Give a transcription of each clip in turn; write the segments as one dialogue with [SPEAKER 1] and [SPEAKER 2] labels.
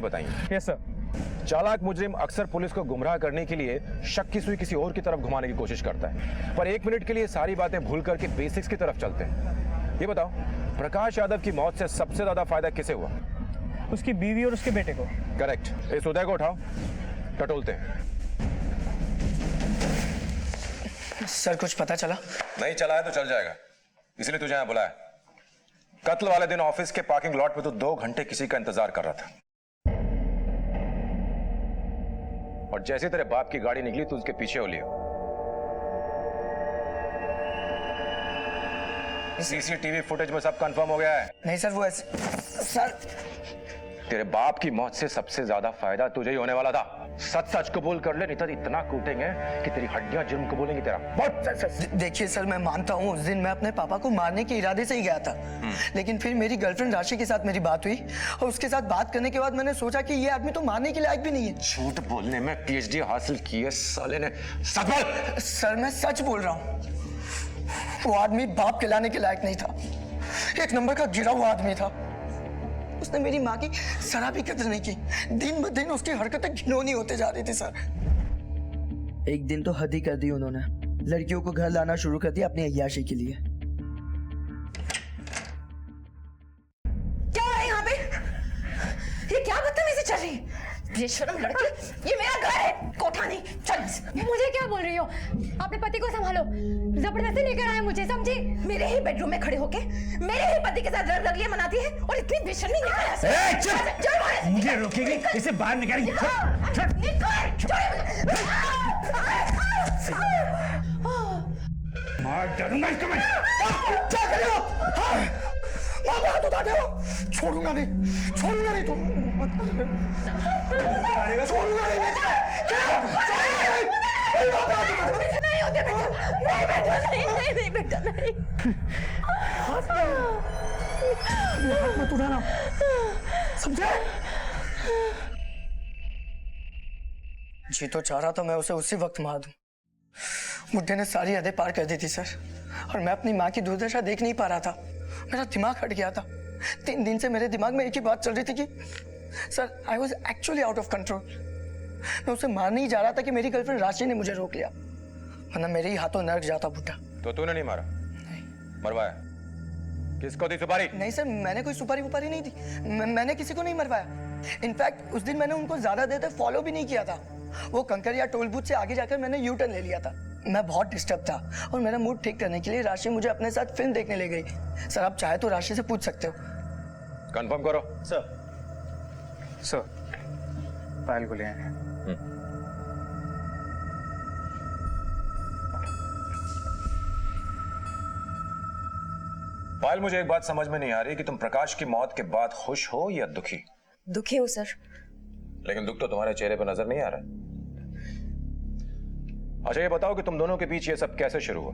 [SPEAKER 1] बताइए।
[SPEAKER 2] Yes sir.
[SPEAKER 1] चालाक मुजरिम अक्सर पुलिस को गुमराह करने के लिए शक की सुई किसी और की तरफ घुमाने की कोशिश करता है, पर एक मिनट के लिए सारी बातें भूल करके बेसिक्स की तरफ चलते हैं। ये बताओ, प्रकाश यादव की मौत से सबसे ज्यादा फायदा किसे हुआ?
[SPEAKER 2] उसकी बीवी और उसके बेटे को।
[SPEAKER 1] करेक्ट। इस उदय को उठाओ, टटोलते हैं।
[SPEAKER 3] सर कुछ पता चला?
[SPEAKER 1] नहीं चला है तो चल जाएगा, इसलिए तुझे यहां बुलाया। कत्ल वाले दिन ऑफिस के पार्किंग लॉट में तो 2 घंटे किसी का इंतजार कर रहा था, और जैसे तेरे बाप की गाड़ी निकली तो उसके पीछे हो लिया। सीसीटीवी फुटेज में सब कंफर्म हो गया है।
[SPEAKER 3] नहीं सर, वो ऐसे सर
[SPEAKER 1] तेरे बाप की मौत से सबसे ज्यादा फायदा तुझे ही होने वाला था। सच सच कबूल कर ले, नहीं तो इतना कूटेंगे कि तेरी हड्डियां जुर्म कबूलेंगी तेरा।
[SPEAKER 3] देखिए सर, मैं मानता हूँ उस दिन मैं अपने पापा को मारने के इरादे से ही गया था, लेकिन फिर मेरी गर्लफ्रेंड राशि के साथ मेरी बात हुई और उसके साथ बात करने के बाद मैंने सोचा कि ये आदमी तो मारने के लायक भी नहीं है।
[SPEAKER 1] झूठ बोलने में पीएचडी हासिल की है साले ने। सच बोल।
[SPEAKER 3] सर मैं सच बोल रहा हूँ, वो आदमी बाप खिलाने के लायक नहीं था, एक नंबर का गिरा हुआ आदमी था। उसने मेरी माँ की जरा भी कदर नहीं की। दिन ब दिन उसकी हरकतें घिनौनी होते जा रही थी सर। एक दिन तो हद ही कर दी उन्होंने, लड़कियों को घर लाना शुरू कर दिया अपनी अय्याशी के लिए।
[SPEAKER 4] क्या हो रहा है यहाँ पे? ये क्या बदतमीजी चल रही है? बेशरम लड़की, ये मेरा घर है, कोठा नहीं। चल।
[SPEAKER 5] मुझे क्या बोल रही हो? अपने पति को संभालो, जबरदस्ती लेकर आए मुझे, समझी?
[SPEAKER 4] मेरे ही बेडरूम में खड़े होके मेरे ही पति के साथ रंगलियां मनाती है और इतनी बेशर्मी निकल।
[SPEAKER 2] चुप! मुझे रोकेगी? इसे बाहर निकालेंगे। मार डालूंगा इसको मैं।
[SPEAKER 3] क्या कर रहे हो? हाथ उठा दो। छोड़ूंगा नहीं, छोड़ूंगा नहीं तुम। छोड़ूंगा नहीं।
[SPEAKER 4] नहीं होते बेटा, नहीं बेटा, नहीं बेटा, नहीं।
[SPEAKER 3] हाथ मत उठाना, समझे? जी तो चाह रहा था मैं उसे उसी वक्त मार दूं। बुड्ढे ने सारी हदें पार कर दी थी सर, और मैं अपनी माँ की दुर्दशा देख नहीं पा रहा था। मेरा दिमाग हट गया था। 3 दिन से मेरे दिमाग में एक ही बात चल रही थी कि sir I was actually out of control. मैं उसे मारने ही जा रहा था कि मेरी गर्लफ्रेंड राशि ने मुझे रोक लिया, वरना मेरे ही हाथों नरक जाता बुड्ढा।
[SPEAKER 1] तो तूने नहीं मारा?
[SPEAKER 3] नहीं।
[SPEAKER 1] मरवाया? किसको दी सुपारी?
[SPEAKER 3] नहीं सर, मैंने कोई सुपारी वुपारी नहीं दी। मैंने किसी को नहीं मरवाया। इनफैक्ट उस दिन मैंने उनको ज्यादा देर तक फॉलो भी नहीं किया था। वो कंकरिया टोल बूथ से आगे जाकर मैंने यू टर्न ले लिया था। मैं बहुत डिस्टर्ब था और मेरा मूड ठीक करने के लिए राशि मुझे अपने साथ फिल्म देखने ले गई। सर आप चाहे तो राशि से पूछ सकते हो।
[SPEAKER 1] कंफर्म करो।
[SPEAKER 2] सर फाइल को ले आए हैं।
[SPEAKER 1] पायल, मुझे एक बात समझ में नहीं आ रही कि तुम प्रकाश की मौत के बाद खुश हो या दुखी?
[SPEAKER 4] दुखी हूँ सर।
[SPEAKER 1] लेकिन दुख तो तुम्हारे चेहरे पर नजर नहीं आ रहा। अच्छा ये बताओ कि तुम दोनों के बीच ये सब कैसे शुरू हुआ?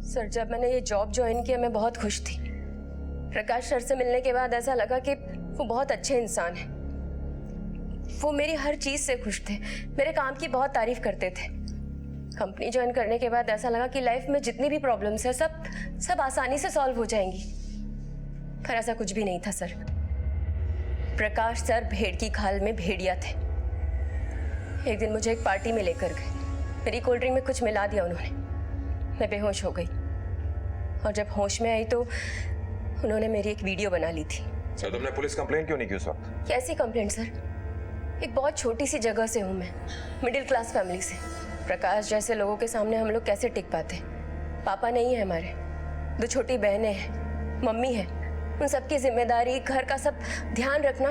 [SPEAKER 4] सर जब मैंने ये जॉब ज्वाइन किया मैं बहुत खुश थी। प्रकाश सर से मिलने के बाद ऐसा लगा कि वो बहुत अच्छे इंसान हैं। वो मेरी हर चीज से खुश थे, मेरे काम की बहुत तारीफ करते थे। कंपनी ज्वाइन करने के बाद ऐसा लगा कि लाइफ में जितनी भी प्रॉब्लम्स है सब आसानी से सॉल्व हो जाएंगी, पर ऐसा कुछ भी नहीं था सर। प्रकाश सर भेड़ की खाल में भेड़िया थे। एक दिन मुझे एक पार्टी में लेकर गए, मेरी कोल्ड ड्रिंक में कुछ मिला दिया उन्होंने, मैं बेहोश हो गई, और जब होश में आई तो उन्होंने मेरी एक वीडियो बना ली थी।
[SPEAKER 1] तो तुमने पुलिस कंप्लेंट क्यों नहीं की उस वक्त?
[SPEAKER 4] कैसी कंप्लेंट सर? एक बहुत छोटी सी जगह से हूँ मैं, मिडिल क्लास फैमिली से। प्रकाश जैसे लोगों के सामने हम लोग कैसे टिक पाते? पापा नहीं है हमारे, 2 छोटी बहनें हैं, मम्मी है, उन सबकी जिम्मेदारी, घर का सब ध्यान रखना,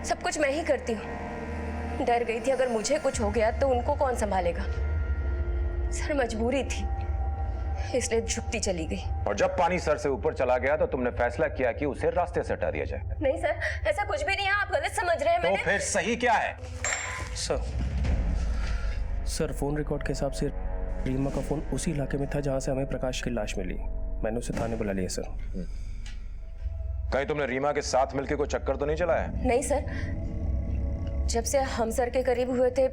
[SPEAKER 4] सब कुछ मैं ही करती हूँ। डर गई थी अगर मुझे कुछ हो गया तो उनको कौन संभालेगा। सर मजबूरी थी, इसलिए झुकती चली गई।
[SPEAKER 1] और जब पानी सर से ऊपर चला गया तो तुमने फैसला किया कि उसे रास्ते से हटा दिया जाए?
[SPEAKER 4] नहीं सर, ऐसा कुछ भी नहीं है, आप गलत समझ रहे हैं।
[SPEAKER 1] तो फिर सही क्या है?
[SPEAKER 6] सर फोन रिकॉर्ड के हिसाब से रीमा का फोन उसी इलाके में था जहां से हमें प्रकाश की लाश मिली। मैंने उसे थाने बुला लिया सर।
[SPEAKER 1] कहीं तुमने रीमा के साथ मिलकर कोई चक्कर तो नहीं चलाया?
[SPEAKER 4] नहीं सर, जब से हम सर के करीब हुए थे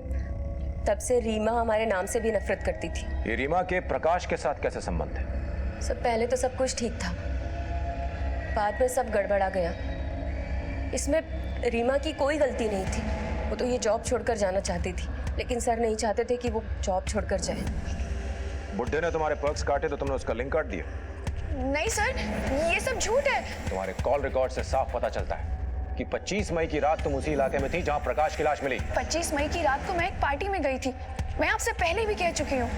[SPEAKER 4] तब से रीमा हमारे नाम से भी नफरत करती थी।
[SPEAKER 1] ये रीमा के प्रकाश के साथ कैसे संबंध है?
[SPEAKER 4] सर पहले तो सब कुछ ठीक था, बाद में सब गड़बड़ा गया। इसमें रीमा की कोई गलती नहीं थी। वो तो ये जॉब छोड़कर जाना चाहती थी, लेकिन सर नहीं चाहते थे कि वो जॉब छोड़कर जाए।
[SPEAKER 1] बुड्ढे ने तुम्हारे पर्क्स काटे तो तुमने उसका लिंक काट दिया।
[SPEAKER 5] नहीं सर, ये सब झूठ है।
[SPEAKER 1] तुम्हारे कॉल रिकॉर्ड से साफ पता चलता है कि 25 मई की रात तुम उसी इलाके में थी जहां प्रकाश की लाश मिली।
[SPEAKER 5] 25 मई की रात को मैं एक पार्टी में गई थी। मैं आपसे पहले भी कह चुकी हूँ।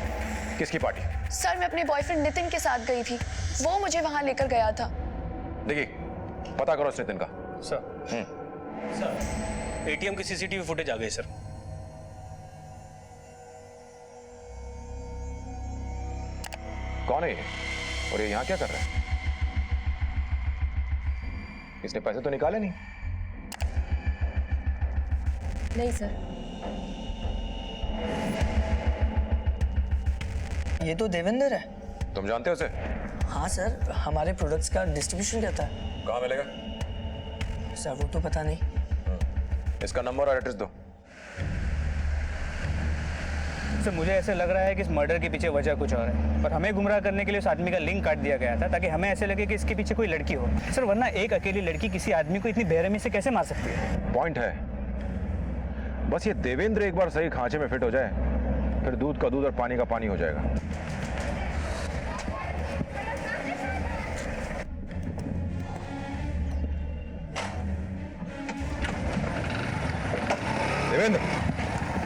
[SPEAKER 1] किसकी पार्टी?
[SPEAKER 5] सर, मैं अपने बॉयफ्रेंड नितिन के साथ गई थी। वो मुझे वहां लेकर गया था।
[SPEAKER 1] देखिए, पता करो उस नितिन का।
[SPEAKER 6] सर एटीएम की सीसीटीवी फुटेज आ गई सर।
[SPEAKER 1] कौन है ये और ये यहाँ क्या कर रहा है? इसने पैसे तो निकाले नहीं।
[SPEAKER 4] नहीं सर।
[SPEAKER 3] ये तो देवेंद्र है।
[SPEAKER 1] तुम जानते हो उसे?
[SPEAKER 3] हाँ सर, हमारे प्रोडक्ट्स का डिस्ट्रीब्यूशन करता है।
[SPEAKER 1] कहाँ मिलेगा?
[SPEAKER 3] सर वो तो पता नहीं।
[SPEAKER 1] इसका नंबर और एड्रेस दो।
[SPEAKER 2] सर मुझे ऐसे लग रहा है कि इस मर्डर के पीछे वजह कुछ और है, पर हमें गुमराह करने के लिए उस आदमी का लिंक काट दिया गया था ताकि हमें ऐसे लगे कि इसके पीछे कोई लड़की हो। सर वरना एक अकेली लड़की किसी आदमी को इतनी बेरहमी से कैसे मार सकती है?
[SPEAKER 1] पॉइंट है, बस ये देवेंद्र एक बार सही खांचे में फिट हो जाए, फिर दूध का दूध और पानी का पानी हो जाएगा। देवेंद्र,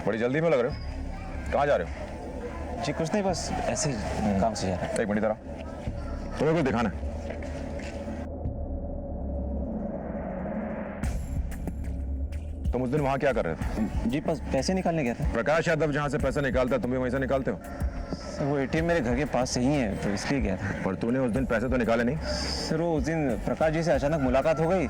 [SPEAKER 1] बड़ी जल्दी में लग रहे हो, कहाँ जा रहे हो?
[SPEAKER 7] जी कुछ नहीं, बस ऐसे ही काम से जा रहा है।
[SPEAKER 1] एक मिनट इधर आओ, तुम्हें कुछ दिखाना है। तुम उस दिन वहां क्या कर रहे थे?
[SPEAKER 7] जी बस पैसे निकालने गया था।
[SPEAKER 1] प्रकाश यादव जहां से पैसा निकालता है तुम भी वहीं से निकालते हो?
[SPEAKER 7] सर वो एटीएम मेरे घर के पास से ही है, तो इसलिए गया था।
[SPEAKER 1] पर तूने उस दिन पैसे तो निकाले नहीं।
[SPEAKER 7] सर वो उस दिन प्रकाश जी से अचानक मुलाकात हो गई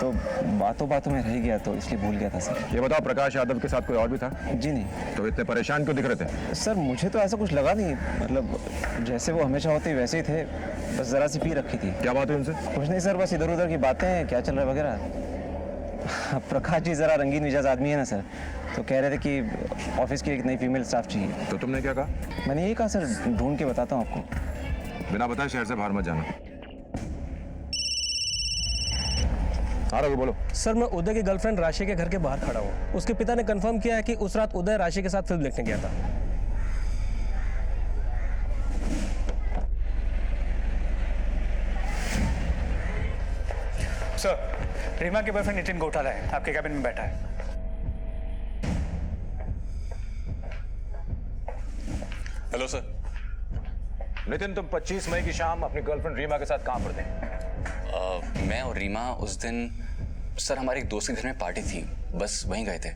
[SPEAKER 7] तो बातों बातों में रह गया, तो इसलिए भूल गया था सर।
[SPEAKER 1] ये बताओ, प्रकाश यादव के साथ कोई और भी था?
[SPEAKER 7] जी नहीं।
[SPEAKER 1] तो इतने परेशान क्यों दिख रहे थे?
[SPEAKER 7] सर मुझे तो ऐसा कुछ लगा नहीं, मतलब जैसे वो हमेशा होते वैसे ही थे, बस ज़रा सी पी रखी थी।
[SPEAKER 1] क्या बात हुई उनसे?
[SPEAKER 7] कुछ नहीं सर, बस इधर उधर की बातें, क्या चल रहा है वगैरह। प्रकाश जी ज़रा रंगीन मिजाज आदमी है ना सर, तो कह रहे थे कि ऑफिस की एक नई फीमेल स्टाफ चाहिए।
[SPEAKER 1] तो तुमने क्या कहा?
[SPEAKER 7] मैंने यही कहा सर, ढूंढ के बताता हूँ आपको।
[SPEAKER 1] बिना बताए शहर से बाहर मत जाना। हाँ रघु बोलो।
[SPEAKER 6] सर मैं उदय की गर्लफ्रेंड राशि के घर के बाहर खड़ा हूँ। उसके पिता ने कंफर्म किया है कि उस रात उदय राशि के साथ फिल्म देखने गया था।
[SPEAKER 2] सर रीमा के बॉयफ्रेंड नितिन को उठा रहा है, आपके कैबिन में बैठा है।
[SPEAKER 8] Hello sir.
[SPEAKER 1] नितिन, तुम 25 मई की शाम अपनी गर्लफ्रेंड रीमा के साथ कहाँ पर थे?
[SPEAKER 8] मैं और रीमा उस दिन सर हमारे एक दोस्त के घर में पार्टी थी, बस वहीं गए थे।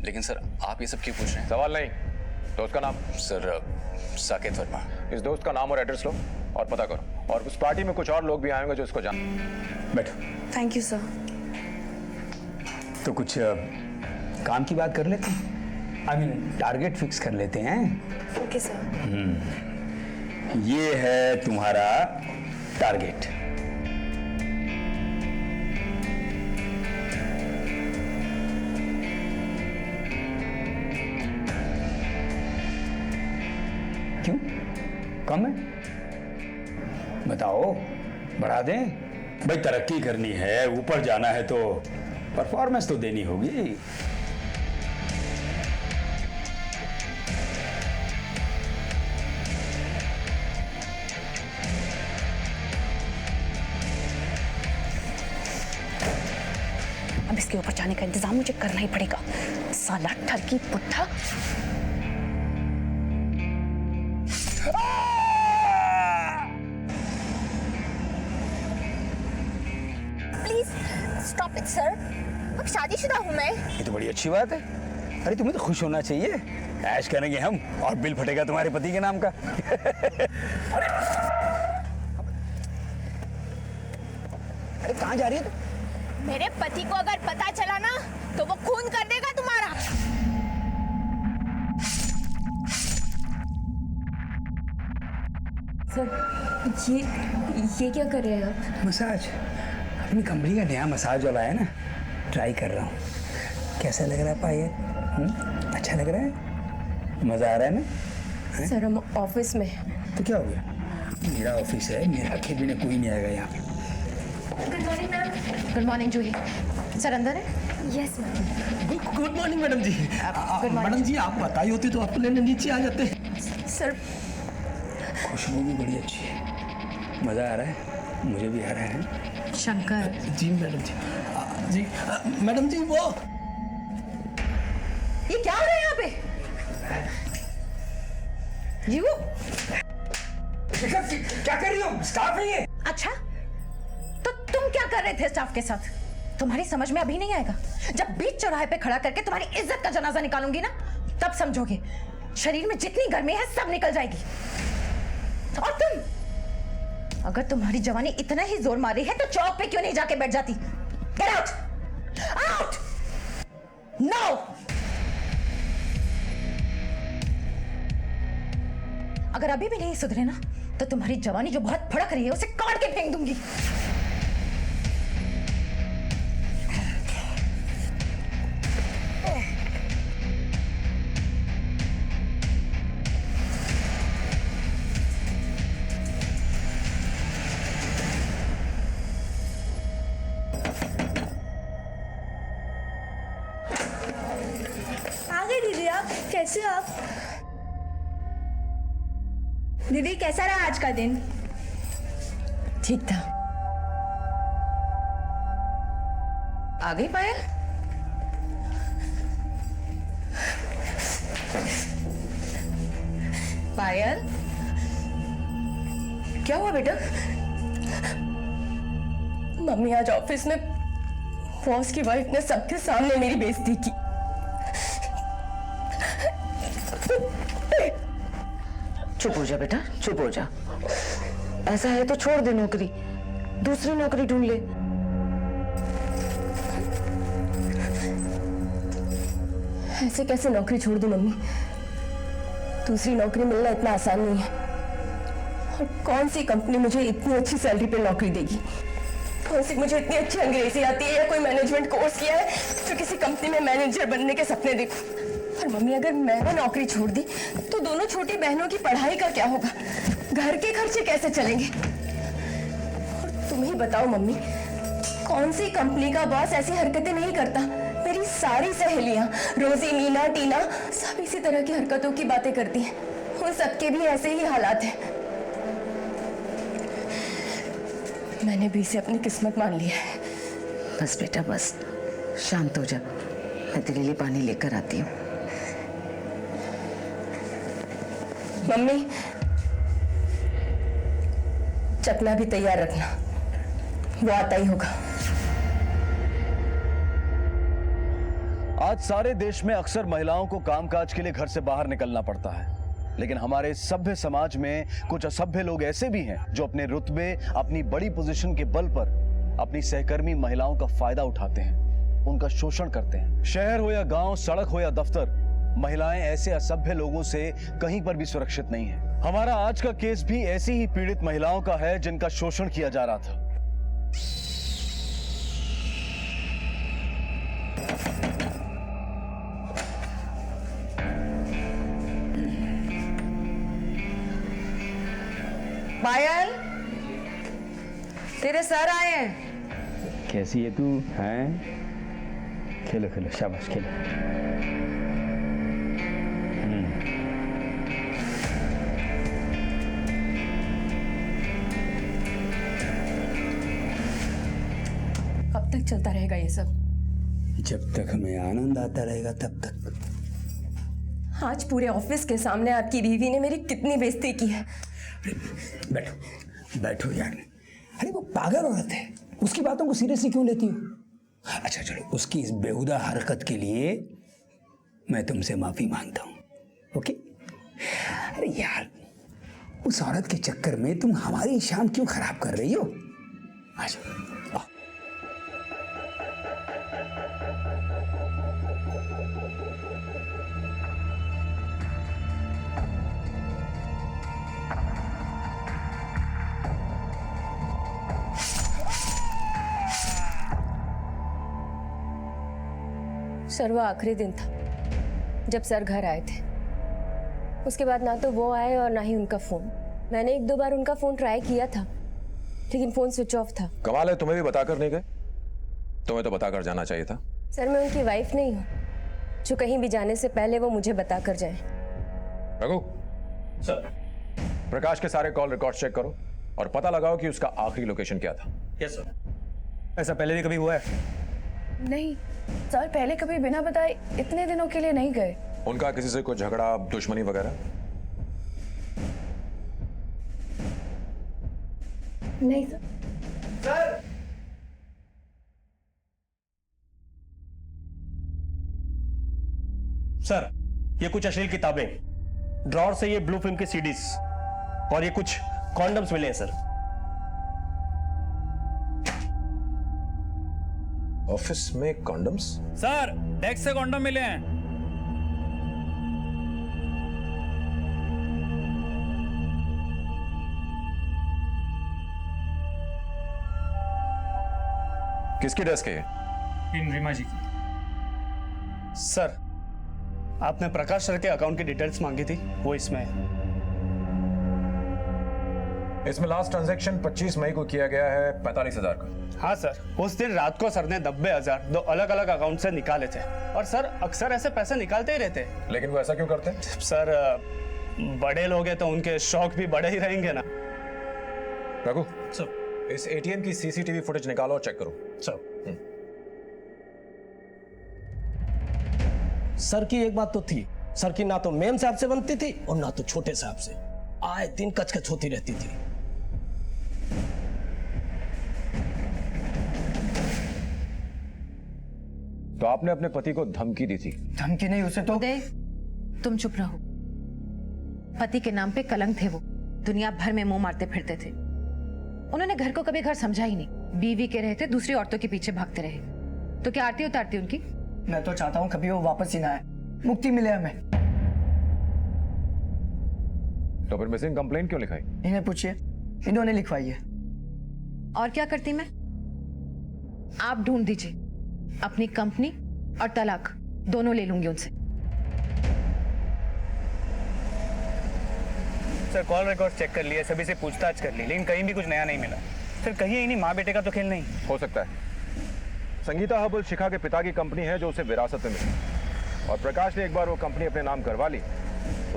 [SPEAKER 8] लेकिन सर आप ये सब क्यों पूछ रहे हैं?
[SPEAKER 1] सवाल नहीं, दोस्त का नाम?
[SPEAKER 8] सर साकेत वर्मा।
[SPEAKER 1] इस दोस्त का नाम और एड्रेस लो और पता करो, और उस पार्टी में कुछ और लोग भी आएंगे जो इसको जान।
[SPEAKER 9] बैठो।
[SPEAKER 5] Thank you sir.
[SPEAKER 9] तो कुछ काम की बात कर लेते हैं, आई मीन टारगेट फिक्स कर लेते हैं।
[SPEAKER 5] Okay sir.
[SPEAKER 9] ये है तुम्हारा टारगेट। क्यों कम है? बताओ, बढ़ा दें? भाई तरक्की करनी है, ऊपर जाना है तो परफॉर्मेंस तो देनी होगी।
[SPEAKER 5] अब इसके ऊपर जाने का इंतजाम मुझे करना ही पड़ेगा। साला ठरकी पुट्ठा।
[SPEAKER 10] Please stop it sir. अब शादीशुदा हूँ मैं।
[SPEAKER 9] ये तो बड़ी अच्छी बात है। अरे तुम्हें तो खुश होना चाहिए, ऐश करेंगे हम और बिल फटेगा तुम्हारे पति के नाम का। अरे कहाँ जा रही है तुम?
[SPEAKER 10] मेरे पति को अगर पता चला ना तो वो खून कर देगा तुम्हारा।
[SPEAKER 4] सर ये क्या कर रहे हैं आप?
[SPEAKER 9] मसाज, अपनी कंपनी का नया मसाज वाला है ना, ट्राई कर रहा हूँ। कैसा लग रहा है पायल? अच्छा लग रहा है? मजा आ रहा है ना?
[SPEAKER 4] सर हम ऑफिस में।
[SPEAKER 9] तो क्या हो गया? मेरा ऑफिस है, मेरा केबिन है, कोई नहीं आएगा यहाँ पे।
[SPEAKER 5] Good morning ma'am. Good morning Juhi. Sir अंदर है?
[SPEAKER 4] Yes ma'am.
[SPEAKER 6] Good morning madam ji. Madam ji आप बताई होती तो अपने नीचे आ जाते।
[SPEAKER 4] सर
[SPEAKER 9] खुशबू भी बड़ी अच्छी है, मज़ा आ रहा है, मुझे भी आ रहा है।
[SPEAKER 5] शंकर,
[SPEAKER 6] जी मैडम जी। जी मैडम जी वो
[SPEAKER 5] ये क्या हो रहा है यहाँ पे? ये वो
[SPEAKER 9] क्या कर रही हो? स्टाफ नहीं है।
[SPEAKER 5] अच्छा, तो तुम क्या कर रहे थे स्टाफ के साथ? तुम्हारी समझ में अभी नहीं आएगा। जब बीच चौराहे पे खड़ा करके तुम्हारी इज्जत का जनाजा निकालूंगी ना, तब समझोगे। शरीर में जितनी गर्मी है सब निकल जाएगी। और तुम, अगर तुम्हारी जवानी इतना ही जोर मारी है तो चौक पे क्यों नहीं जाके बैठ जाती? Get out, out now. अगर अभी भी नहीं सुधरे ना, तो तुम्हारी जवानी जो बहुत भड़क रही है उसे काट के फेंक दूंगी।
[SPEAKER 10] आ गई दीदी आप, कैसे हो आप? दीदी कैसा रहा आज का दिन?
[SPEAKER 5] ठीक था। आ गई पायल? पायल, क्या हुआ बेटा?
[SPEAKER 4] मम्मी आज ऑफिस में बॉस की वाइफ ने सबके सामने मेरी बेइज्जती की।
[SPEAKER 5] चुप हो जा बेटा, चुप हो जा। ऐसा है तो छोड़ दे नौकरी, दूसरी नौकरी ढूंढ ले।
[SPEAKER 4] ऐसे कैसे नौकरी छोड़ दूं मम्मी? दूसरी नौकरी मिलना इतना आसान नहीं है। और कौन सी कंपनी मुझे इतनी अच्छी सैलरी पे नौकरी देगी? कौन सी मुझे इतनी अच्छी अंग्रेजी आती है या कोई मैनेजमेंट कोर्स किया है जो किसी कंपनी में मैनेजर बनने के सपने देखूं? और मम्मी अगर मैंने नौकरी छोड़ दी तो दोनों छोटी बहनों की पढ़ाई का क्या होगा? घर के खर्चे कैसे चलेंगे? और तुम ही बताओ मम्मी, कौन सी कंपनी का बॉस ऐसी हरकतें नहीं करता? मेरी सारी सहेलियां, रोजी, नीना, टीना, सब इसी तरह की हरकतों की बातें करती हैं। उन सबके भी ऐसे ही हालात हैं। मैंने भी इसे अपनी किस्मत मान लिया है।
[SPEAKER 5] बस बेटा बस, शांत हो जा। मैं तेरे लिए पानी लेकर आती हूँ।
[SPEAKER 4] मम्मी, चकना भी तैयार रखना, वो आता ही होगा।
[SPEAKER 11] आज सारे देश में अक्सर महिलाओं को कामकाज के लिए घर से बाहर निकलना पड़ता है, लेकिन हमारे सभ्य समाज में कुछ असभ्य लोग ऐसे भी हैं जो अपने रुतबे, अपनी बड़ी पोजीशन के बल पर अपनी सहकर्मी महिलाओं का फायदा उठाते हैं, उनका शोषण करते हैं। शहर हो या गांव, सड़क हो या दफ्तर, महिलाएं ऐसे असभ्य लोगों से कहीं पर भी सुरक्षित नहीं है। हमारा आज का केस भी ऐसी ही पीड़ित महिलाओं का है जिनका शोषण किया जा रहा था।
[SPEAKER 5] पायल, तेरे सर आए हैं।
[SPEAKER 9] कैसी है तू? हैं? खेलो खेलो, शाबाश खेलो।
[SPEAKER 4] कब तक चलता रहेगा ये सब?
[SPEAKER 9] जब तक हमें आनंद आता रहेगा तब तक।
[SPEAKER 4] आज पूरे ऑफिस के सामने आपकी बीवी ने मेरी कितनी बेइज्जती की है।
[SPEAKER 9] बैठो बैठो यार। अरे वो पागल औरत है, उसकी बातों को सीरियसली क्यों लेती हो? अच्छा चलो, उसकी इस बेहुदा हरकत के लिए मैं तुमसे माफी मांगता हूँ, ओके? अरे यार, उस औरत के चक्कर में तुम हमारी शाम क्यों खराब कर रही हो? आ जाओ।
[SPEAKER 4] सर, वो आखिरी दिन था जब सर घर आए थे। उसके बाद ना तो वो आए और ना ही उनका फोन। मैंने एक दो बार उनका फोन ट्राई किया था, लेकिन फोन स्विच ऑफ था।
[SPEAKER 1] कमाल है, तुम्हें भी बताकर नहीं गए? तुम्हें तो बताकर जाना चाहिए था।
[SPEAKER 4] सर मैं उनकी वाइफ नहीं हूँ जो कहीं भी जाने से पहले वो मुझे बता कर जाए।
[SPEAKER 1] रघु,
[SPEAKER 2] सर।
[SPEAKER 1] प्रकाश के सारे कॉल रिकॉर्ड चेक करो और पता लगाओ कि उसका आखिरी लोकेशन क्या था।
[SPEAKER 2] Yes sir. ऐसा पहले भी कभी हुआ है?
[SPEAKER 12] नहीं सर, पहले कभी बिना बताए इतने दिनों के लिए नहीं गए।
[SPEAKER 1] उनका किसी से कोई झगड़ा, दुश्मनी वगैरह?
[SPEAKER 12] नहीं सर।
[SPEAKER 6] सर, ये कुछ अश्लील किताबें, ड्रॉर से ये ब्लू फिल्म की सीडीज और ये कुछ कॉन्डम्स मिले हैं सर।
[SPEAKER 1] ऑफिस में कॉन्डम्स?
[SPEAKER 2] सर डेस्क से कॉन्डम मिले हैं।
[SPEAKER 1] किसकी डेस्क है?
[SPEAKER 2] इन रीमा जी की। सर, आपने प्रकाश सर के अकाउंट की डिटेल्स मांगी थी, वो इसमें है।
[SPEAKER 1] इसमें लास्ट ट्रांजैक्शन 25 मई को किया गया है 45,000 का।
[SPEAKER 2] हाँ सर, उस दिन रात को सर ने 90,000 दो अलग अलग अकाउंट से निकाले थे और सर अक्सर ऐसे पैसे निकालते ही रहते हैं।
[SPEAKER 1] लेकिन वो ऐसा क्यों करते हैं?
[SPEAKER 2] सर बड़े लोग हैं तो उनके शौक भी बड़े ही रहेंगे ना।
[SPEAKER 1] रघु,
[SPEAKER 2] सर।
[SPEAKER 1] इस एटीएम की सीसीटीवी फुटेज निकालो और चेक करो।
[SPEAKER 6] सर की एक बात तो थी, सर की ना तो मेम साहब से बनती थी और ना तो छोटे साहब से, आए दिन कचकच होती रहती थी।
[SPEAKER 1] तो आपने अपने पति को धमकी दी थी?
[SPEAKER 3] धमकी नहीं, उसे तो
[SPEAKER 5] उदय, तुम चुप रहो। पति के नाम पे कलंक थे वो, दुनिया भर में मुंह मारते फिरते थे। उन्होंने घर को कभी घर समझा ही नहीं, बीवी के रहते दूसरी औरतों के पीछे भागते रहे। तो क्या आरती उतारती उनकी?
[SPEAKER 3] मैं तो चाहता हूँ कभी वो वापस ही ना आए, मुक्ति मिले हमें।
[SPEAKER 1] तो फिर मिसिंग कंप्लेंट क्यों लिखाई?
[SPEAKER 3] इन्हें पूछिए, इन्होंने लिखवाई है।
[SPEAKER 5] और क्या करती मैं? आप ढूंढ दीजिए, अपनी कंपनी और तलाक दोनों ले लूंगी उनसे।
[SPEAKER 2] सर कॉल रिकॉर्ड चेक कर लिया, सभी से पूछताछ कर ली, लेकिन कहीं भी कुछ नया नहीं मिला। सर कहीं इन्हीं माँ बेटे का तो खेल नहीं
[SPEAKER 1] हो सकता है। संगीता हर्बल शिखा के पिता की कंपनी है जो उसे विरासत में मिली, और प्रकाश ने एक बार वो कंपनी अपने नाम करवा ली,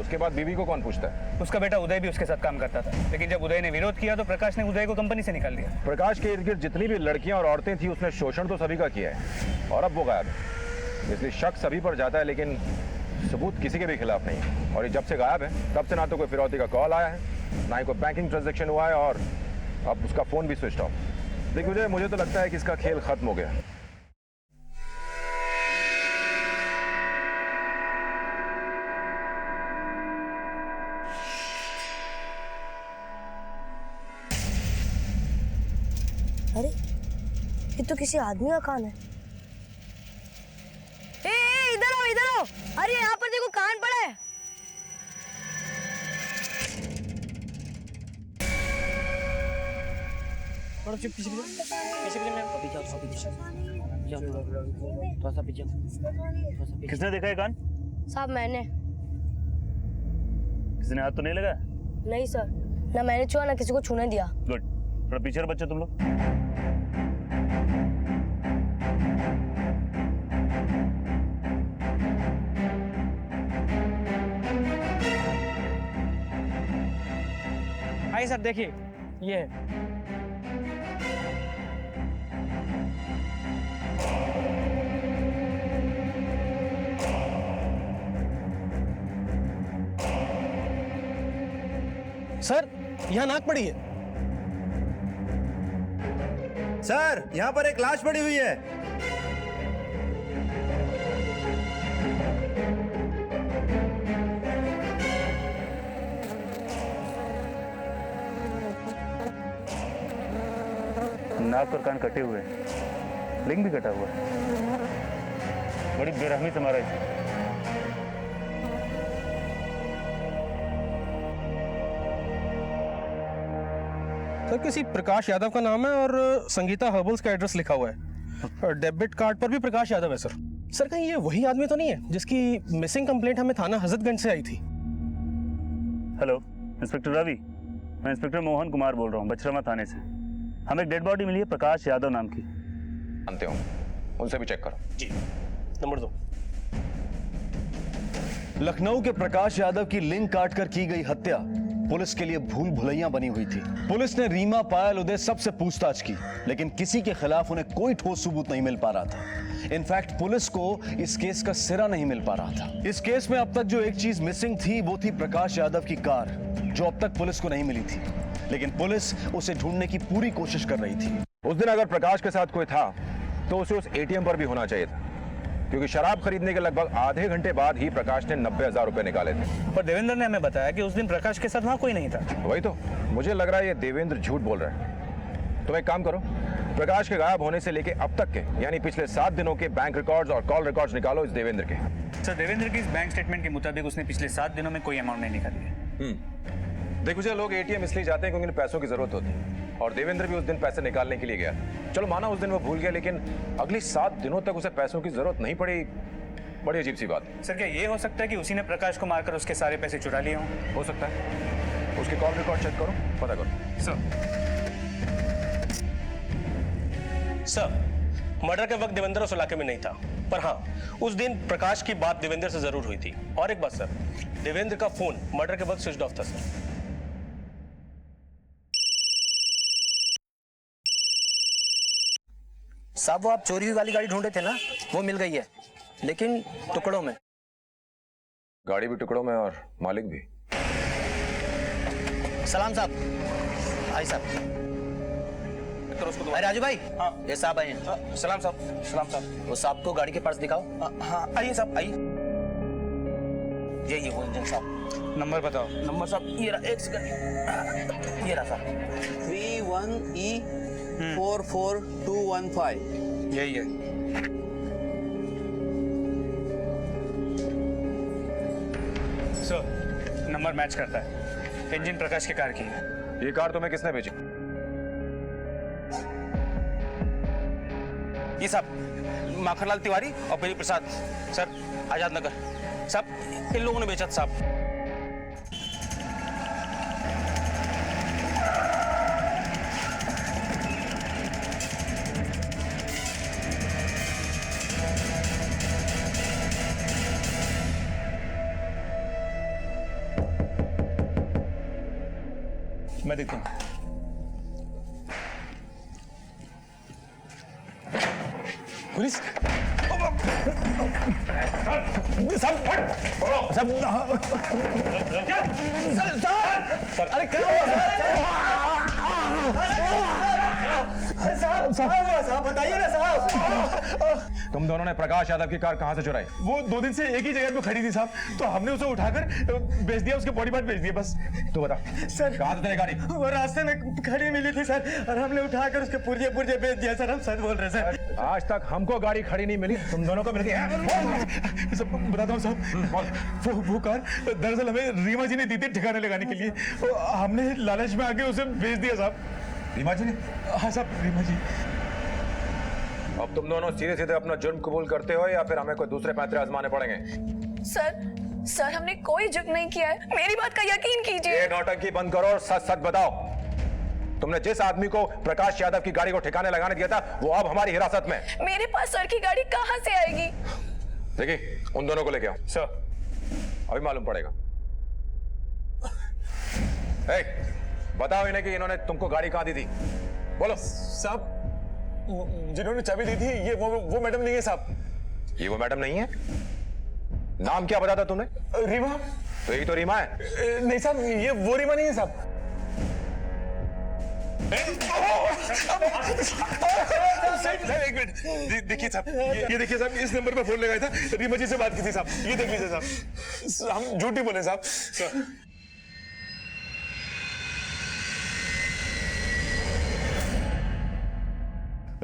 [SPEAKER 1] उसके बाद बीवी को कौन पूछता है?
[SPEAKER 2] उसका बेटा उदय भी उसके साथ काम करता था, लेकिन जब उदय ने विरोध किया तो प्रकाश ने उदय को कंपनी से निकाल दिया।
[SPEAKER 1] प्रकाश के इर्द गिर्द जितनी भी लड़कियां और औरतें थी उसने शोषण तो सभी का किया है, और अब वो गायब है। इसलिए शक सभी पर जाता है, लेकिन सबूत किसी के भी खिलाफ नहीं है। और ये जब से गायब है तब से ना तो कोई फिरौती का कॉल आया है, ना ही कोई बैंकिंग ट्रांजैक्शन हुआ है, और अब उसका फोन भी स्विच ऑफ। देखिए मुझे तो लगता है कि इसका खेल खत्म हो गया।
[SPEAKER 10] अरे ये तो किसी आदमी का कान है। ए, इधर आओ इधर आओ। अरे यहाँ पर देखो कान पड़ा है।
[SPEAKER 2] किसने देखा है कान?
[SPEAKER 10] साहब मैंने।
[SPEAKER 2] किसी ने हाथ तो नहीं लगा?
[SPEAKER 10] नहीं सर, ना मैंने छुआ ना किसी को छूने दिया।
[SPEAKER 2] गुड, थोड़ा पीछे बच्चे तुम लोग।
[SPEAKER 6] आइए सर, देखिए ये है। सर यहाँ नाक पड़ी है।
[SPEAKER 11] सर यहाँ पर एक लाश पड़ी हुई है।
[SPEAKER 2] नाक और कान कटे हुए हैं, लिंग भी कटा हुआ है। बड़ी बेरहमी से मारा इसे।
[SPEAKER 6] सर किसी प्रकाश यादव का नाम है और संगीता हर्बल्स का एड्रेस लिखा हुआ है, और डेबिट कार्ड पर भी प्रकाश यादव है सर। सर कहीं ये वही आदमी तो नहीं है जिसकी मिसिंग कंप्लेंट हमें थाना हजरतगंज से आई थी?
[SPEAKER 13] हेलो, इंस्पेक्टर रवि, मैं इंस्पेक्टर मोहन कुमार बोल रहा हूँ बछरवा थाने से। हमें एक डेड बॉडी मिली है प्रकाश यादव नाम की।
[SPEAKER 1] जानते हो, उनसे भी चेक करो।
[SPEAKER 6] जी, नंबर 2।
[SPEAKER 11] लखनऊ के प्रकाश यादव की लिंक काटकर की गई हत्या पुलिस के लिए भूल भुलैया बनी हुई थी। पुलिस ने रीमा, पायल, उदय सबसे पूछताछ की, लेकिन किसी के खिलाफ उन्हें कोई ठोस सबूत नहीं मिल पा रहा था। इनफैक्ट पुलिस को इस केस का सिरा नहीं मिल पा रहा था। इस केस में अब तक जो एक चीज मिसिंग थी वो थी प्रकाश यादव की कार, जो अब तक पुलिस को नहीं मिली थी, लेकिन पुलिस उसे ढूंढने की पूरी कोशिश कर रही थी।
[SPEAKER 1] उस दिन अगर प्रकाश के साथ कोई था तो उसे उस एटीएम पर भी होना चाहिए था, क्योंकि शराब खरीदने के लगभग आधे घंटे बाद ही प्रकाश ने 90,000 रुपए निकाले थे।
[SPEAKER 2] पर देवेंद्र ने हमें बताया कि उस दिन प्रकाश के साथ वहां कोई नहीं था।
[SPEAKER 1] वही तो, मुझे लग रहा है ये देवेंद्र झूठ बोल रहा है। तुम एक काम करो, प्रकाश के गायब होने से लेके अब तक के यानी पिछले 7 दिनों के बैंक रिकॉर्ड्स और कॉल रिकॉर्ड्स निकालो इस देवेंद्र के।
[SPEAKER 2] सर, देवेंद्र की इस बैंक स्टेटमेंट के मुताबिक उसने पिछले 7 दिनों में कोई अमाउंट नहीं निकाली है।
[SPEAKER 1] देखो जी, लोग एटीएम इसलिए जाते हैं क्योंकि उन्हें पैसों की जरूरत होती है, और देवेंद्र भी उस दिन पैसे निकालने के लिए गया। चलो माना उस दिन वो भूल गया, लेकिन अगली 7 दिनों तक उसे पैसों की जरूरत नहीं पड़ी। बड़ी अजीब सी बात।
[SPEAKER 2] सर, क्या ये हो सकता है कि उसी ने प्रकाश को मारकर उसके सारे पैसे चुरा लिए हों?
[SPEAKER 1] हो सकता है। उसके कॉल रिकॉर्ड चेक करो, पता करो।
[SPEAKER 6] सर, मर्डर के वक्त देवेंद्र उस इलाके में नहीं था, पर हाँ, उस दिन प्रकाश की बात देवेंद्र से जरूर हुई थी। और एक बात सर, देवेंद्र का फोन मर्डर के वक्त स्विच ऑफ था सर।
[SPEAKER 14] साहब, वो आप चोरी हुई वाली गाड़ी ढूंढे थे ना, वो मिल गई है, लेकिन टुकड़ों में।
[SPEAKER 1] गाड़ी भी टुकड़ों में और मालिक भी।
[SPEAKER 14] सलाम साहब। आई साहब। अरे राजू भाई, हाँ, ये साहब आए हैं।
[SPEAKER 6] सलाम साहब। सलाम साहब।
[SPEAKER 14] वो साहब को गाड़ी के पर्स दिखाओ।
[SPEAKER 6] हाँ, आइए साहब, आइए।
[SPEAKER 14] ये वो इंजन साहब।
[SPEAKER 2] नंबर बताओ।
[SPEAKER 14] नंबर साहब ये रहा, एक सेकंड, ये रहा साहब, 31E 44215।
[SPEAKER 2] यही है। सर, नंबर मैच करता है। इंजन प्रकाश की कार की है।
[SPEAKER 1] ये कार तुम्हें किसने भेजी?
[SPEAKER 6] ये साहब माखनलाल तिवारी और बेरी प्रसाद सर, आजाद नगर साहब, इन लोगों ने बेचा था साहब।
[SPEAKER 2] मैं देखता हूँ।
[SPEAKER 6] पुलिस सर, अरे क्या
[SPEAKER 11] साहब बताइए ना साहब।
[SPEAKER 1] तुम दोनों ने प्रकाश यादव की कार कहां से चुराई?
[SPEAKER 11] वो 2 दिन से एक ही जगह पे खड़ी थी साहब, तो हमने उसे उठाकर बेच दिया, उसके बॉडी पार्ट बेच दिए बस।
[SPEAKER 1] तू बता
[SPEAKER 11] सर,
[SPEAKER 1] कहां से तेरी गाड़ी?
[SPEAKER 11] वो रास्ते में खड़ी मिली थी सर, और हमने उठाकर उसके पुर्जे पुर्जे बेच दिया सर। हम सच बोल रहे सर।
[SPEAKER 1] आज तक हमको गाड़ी खड़ी नहीं मिली, तुम दोनों को मिल गई।
[SPEAKER 11] सब बताता हूँ साहब, वो कार दरअसल हमें रीमा जी ने दी थी ठिकाने लगाने के लिए, हमने लालच में आके उसे बेच दिया साहब।
[SPEAKER 1] रीमा जी ने?
[SPEAKER 11] हाँ साहब, रीमा जी।
[SPEAKER 1] अब तुम दोनों सीधे सीधे अपना जुर्म कबूल करते हो या फिर हमें कोई दूसरे पैंतरे आजमाने पड़ेंगे?
[SPEAKER 12] सर हमने कोई जुर्म नहीं किया है, मेरी बात का यकीन कीजिए।
[SPEAKER 1] ये नौटंकी बंद करो और सच सच बताओ। तुमने जिस आदमी को प्रकाश यादव की गाड़ी को ठिकाने लगाने दिया था वो अब हमारी हिरासत में।
[SPEAKER 12] मेरे पास सर की गाड़ी कहाँ से आएगी?
[SPEAKER 1] देखिए, उन दोनों को लेके आओ।
[SPEAKER 2] सर,
[SPEAKER 1] अभी मालूम पड़ेगा। बताओ इन्हें कि इन्होंने तुमको गाड़ी कहां दी थी, बोलो।
[SPEAKER 11] साहब, जिन्होंने चाबी दी थी ये वो मैडम नहीं है साहब।
[SPEAKER 1] ये वो मैडम नहीं है? नाम क्या बताया था तुमने?
[SPEAKER 11] रीमा।
[SPEAKER 1] तो यही तो रीमा है।
[SPEAKER 11] नहीं साहब, ये वो रीमा नहीं है साहब। एक मिनट, देखिए साहब, ये देखिए साहब, इस नंबर पे फोन लगाया था, रीमा जी से बात की थी साहब। ये देख लीजिए साहब, हम झूठ नहीं बोले साहब।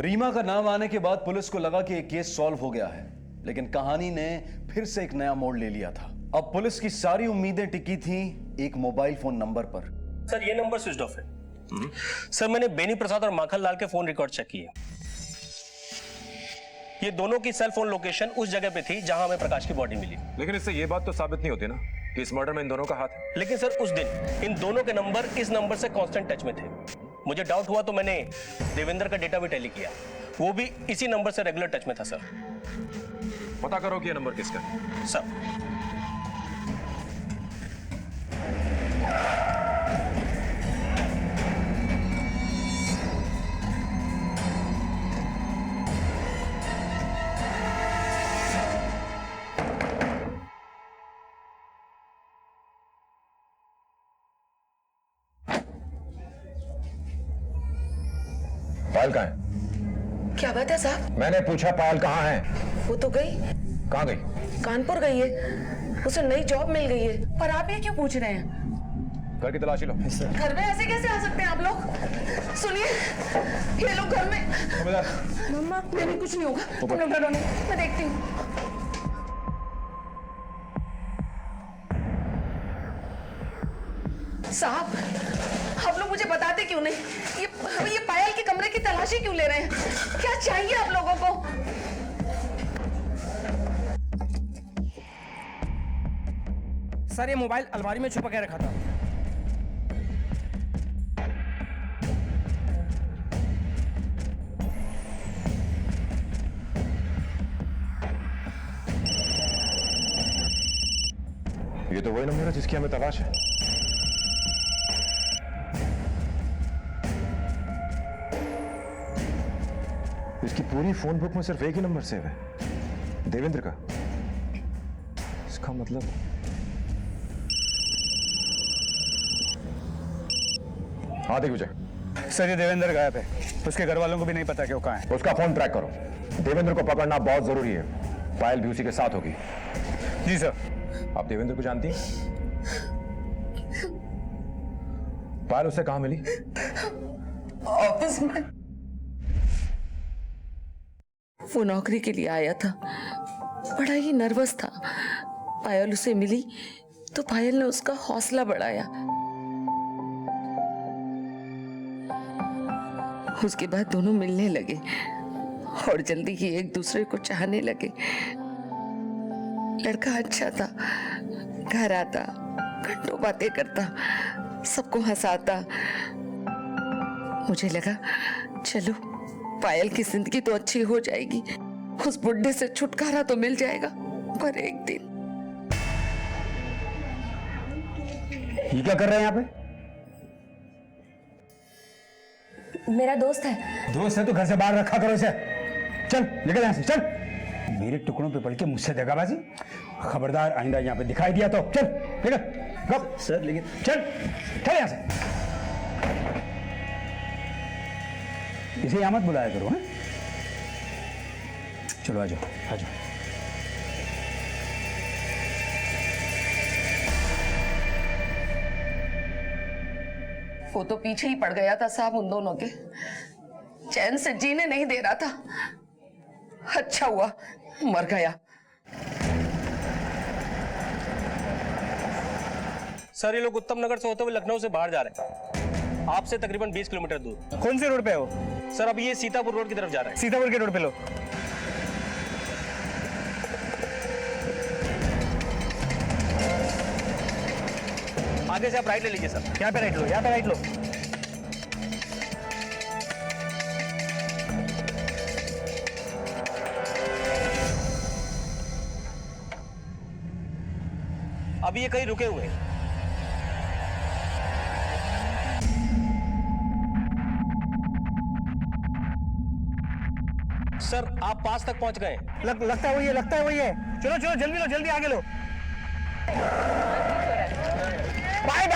[SPEAKER 11] रीमा का नाम आने के बाद पुलिस को लगा कि एक केस सॉल्व हो गया है, लेकिन कहानी ने फिर से एक नया मोड़ ले लिया था। अब पुलिस की सारी उम्मीदें टिकी थी एक मोबाइल फोन नंबर पर।
[SPEAKER 6] सर, ये नंबर स्विच ऑफ है। सर, मैंने बेनी प्रसाद और माखनलाल के फोन रिकॉर्ड चेक किए। ये दोनों की सेल फोन लोकेशन उस जगह पे थी जहां हमें प्रकाश की बॉडी मिली।
[SPEAKER 1] लेकिन इससे ये बात तो साबित नहीं होती ना कि इस मर्डर में इन दोनों का हाथ है।
[SPEAKER 6] लेकिन सर, उस दिन इन दोनों के नंबर इस नंबर से कांस्टेंट टच में थे। मुझे डाउट हुआ तो मैंने देवेंद्र का डेटा भी टैली किया। वो भी इसी नंबर से रेगुलर टच में था सर।
[SPEAKER 1] पता करो कि ये नंबर किसका है।
[SPEAKER 6] सर
[SPEAKER 1] पायल कहाँ है?
[SPEAKER 12] क्या बात है साहब?
[SPEAKER 1] मैंने पूछा पायल कहाँ है?
[SPEAKER 12] वो तो गई।
[SPEAKER 1] कहाँ गई?
[SPEAKER 12] कानपुर गई है, उसे नई जॉब मिल गई है। पर आप ये क्यों पूछ रहे हैं?
[SPEAKER 1] घर की तलाशी लो।
[SPEAKER 12] घर में ऐसे कैसे आ सकते हैं आप लोग? सुनिए, ये लोग घर में। मम्मा, नहीं कुछ नहीं होगा, तुम लोग डरो नहीं, मैं देखती हूँ। साहब, आप लोग मुझे बताते क्यों नहीं? ये पायल के कमरे की तलाशी क्यों ले रहे हैं? क्या चाहिए आप लोगों को?
[SPEAKER 6] सर ये मोबाइल अलमारी में छुपा के रखा था।
[SPEAKER 1] ये तो वही नंबर है जिसकी हमें तलाश है। इसकी पूरी फोन बुक में सिर्फ एक ही नंबर सेव है, देवेंद्र का। इसका मतलब हाँ देख विजय।
[SPEAKER 2] सर ये देवेंद्र गायब है, उसके घर वालों को भी नहीं पता कि वो कहाँ है।
[SPEAKER 1] उसका फोन ट्रैक करो, देवेंद्र को पकड़ना बहुत जरूरी है। पायल भी उसी के साथ होगी।
[SPEAKER 2] जी सर।
[SPEAKER 1] आप देवेंद्र को जानती हैं? पायल उससे कहाँ मिली?
[SPEAKER 12] ऑफिस में। वो नौकरी के लिए आया था, बड़ा ही नर्वस था। पायल उसे मिली तो पायल ने उसका हौसला बढ़ाया। उसके बाद दोनों मिलने लगे और जल्दी ही एक दूसरे को चाहने लगे। लड़का अच्छा था, घर आता, घंटों बातें करता, सबको हंसाता। मुझे लगा चलो पायल की जिंदगी तो अच्छी हो जाएगी, उस बुढ़े से छुटकारा तो मिल जाएगा। पर एक दिन
[SPEAKER 9] ये क्या कर रहे हैं यहाँ पे?
[SPEAKER 4] मेरा दोस्त है।
[SPEAKER 9] दोस्त है तो घर से बाहर रखा करो इसे। चल निकल यहाँ से, चल। मेरे टुकड़ों पे पड़ के मुझसे दगाबाजी, खबरदार आइंदा यहाँ पे दिखाई दिया तो चल निकल। गप सर, लेकिन चल चल यहाँ से। इसे यहाँ मत बुलाया करो। हैं? चलो आ जाओ आ जाओ।
[SPEAKER 12] वो तो पीछे ही पड़ गया था साहब उन दोनों के, चैन से जीने नहीं दे रहा था। अच्छा हुआ मर गया।
[SPEAKER 6] सर ये लोग उत्तम नगर से होते हुए लखनऊ से बाहर जा रहे हैं, आपसे तकरीबन 20 किलोमीटर दूर।
[SPEAKER 2] कौन से रोड पे है वो?
[SPEAKER 6] सर अब ये सीतापुर रोड की तरफ जा रहा है।
[SPEAKER 2] सीतापुर के रोड पे लो। आगे से आप राइट ले लीजिए सर। यहाँ पे राइट लो, यहाँ पे राइट लो। अभी ये कहीं रुके हुए हैं। सर आप पास तक पहुंच गए। लगता है वही है, लगता है वही है। चलो चलो जल्दी लो, जल्दी आगे लो। भाई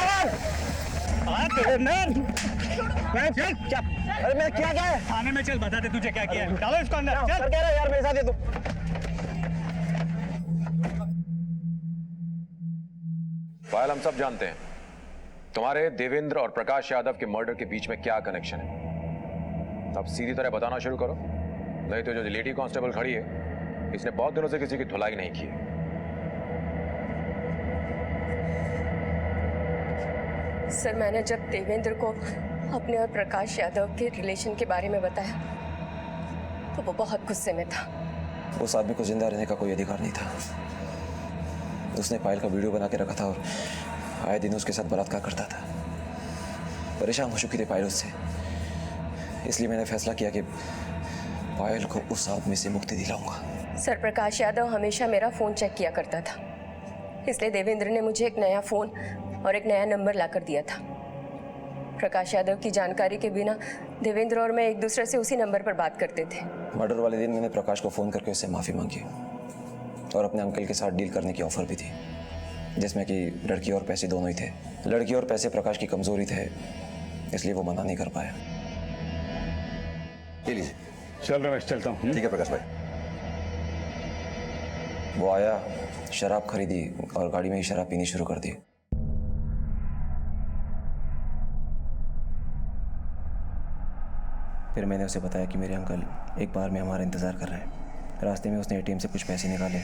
[SPEAKER 2] क्या? अरे मैं क्या है? थाने में चल, बता दे तुझे क्या किया है। डालो इसको अंदर। चल कह रहा यार मेरे साथ है तू।
[SPEAKER 1] पायल हम सब जानते हैं तुम्हारे देवेंद्र और प्रकाश यादव के मर्डर के बीच में क्या कनेक्शन है। अब सीधी तरह बताना शुरू करो, नहीं तो जो लेडी कांस्टेबल खड़ी है इसने बहुत दिनों से किसी की धुलाई नहीं की है।
[SPEAKER 4] सर मैंने जब देवेंद्र को अपने और प्रकाश यादव के रिलेशन के बारे में बताया तो वो बहुत गुस्से में था।
[SPEAKER 7] उस आदमी को जिंदा रहने का कोई अधिकार नहीं था। उसने पायल का वीडियो बना के रखा था और आए दिन उसके साथ बलात्कार करता था। परेशान हो चुकी थी पायल उससे, इसलिए मैंने फैसला किया कि पायल को उस आदमी से मुक्ति दिलाऊंगा।
[SPEAKER 4] सर, प्रकाश यादव हमेशा मेरा फ़ोन चेक किया करता था, इसलिए देवेंद्र ने मुझे एक नया फ़ोन और एक नया नंबर लाकर दिया था। प्रकाश यादव की जानकारी के बिना देवेंद्र और मैं एक दूसरे से उसी नंबर पर बात करते थे।
[SPEAKER 7] मर्डर वाले दिन मैंने प्रकाश को फ़ोन करके उससे माफ़ी मांगी और अपने अंकल के साथ डील करने की ऑफ़र भी थी, जिसमें कि लड़की और पैसे दोनों ही थे। लड़की और पैसे प्रकाश की कमज़ोरी थे, इसलिए वो मना नहीं कर पाया।
[SPEAKER 11] ये लीजिए। चल रमेश, चलता हूँ। ठीक है प्रकाश भाई।
[SPEAKER 7] वो आया, शराब खरीदी और गाड़ी में ही शराब पीनी शुरू कर दी। फिर मैंने उसे बताया कि मेरे अंकल एक बार में हमारा इंतज़ार कर रहे हैं। रास्ते में उसने एटीएम से कुछ पैसे निकाले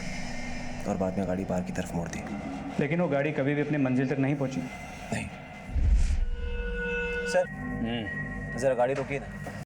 [SPEAKER 7] और बाद में गाड़ी बाहर की तरफ मोड़ दी।
[SPEAKER 2] लेकिन वो गाड़ी कभी भी अपनी मंजिल तक नहीं पहुंची।
[SPEAKER 7] नहीं।
[SPEAKER 14] सर, ज़रा गाड़ी रोकिए ना।